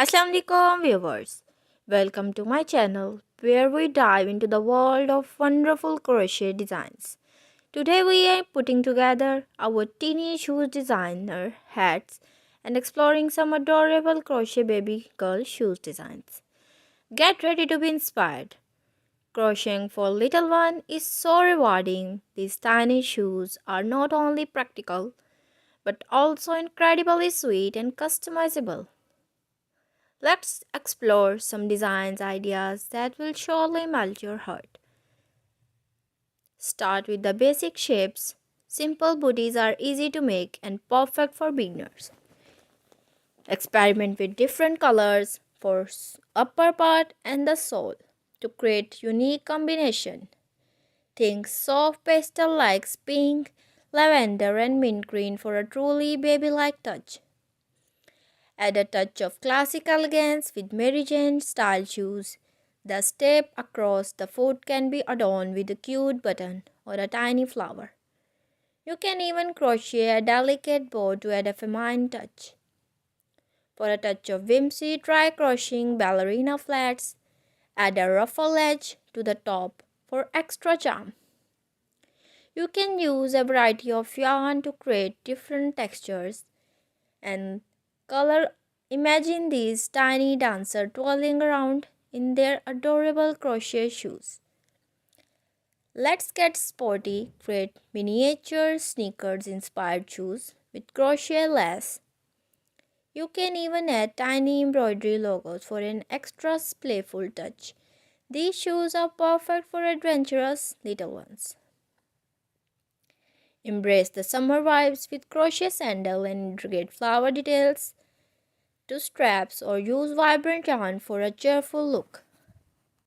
Assalamualaikum viewers. Welcome to my channel where we dive into the world of wonderful crochet designs. Today we are putting together our teeny shoes designer hats and exploring some adorable crochet baby girl shoes designs. Get ready to be inspired. Crocheting for little one is so rewarding. These tiny shoes are not only practical but also incredibly sweet and customizable. Let's explore some designs ideas that will surely melt your heart. Start with the basic shapes. Simple booties are easy to make and perfect for beginners. Experiment with different colors for upper part and the sole to create unique combination. Think soft pastel like pink, lavender and mint green for a truly baby-like touch. Add a touch of classic elegance with Mary Jane style shoes. The step across the foot can be adorned with a cute button or a tiny flower. You can even crochet a delicate bow to add a feminine touch. For a touch of whimsy, try crocheting ballerina flats. Add a ruffle edge to the top for extra charm. You can use a variety of yarn to create different textures and color. Imagine these tiny dancers twirling around in their adorable crochet shoes. Let's get sporty. Create miniature sneakers inspired shoes with crochet lace. You can even add tiny embroidery logos for an extra playful touch. These shoes are perfect for adventurous little ones. Embrace the summer vibes with crochet sandal and intricate flower details to straps or use vibrant yarn for a cheerful look.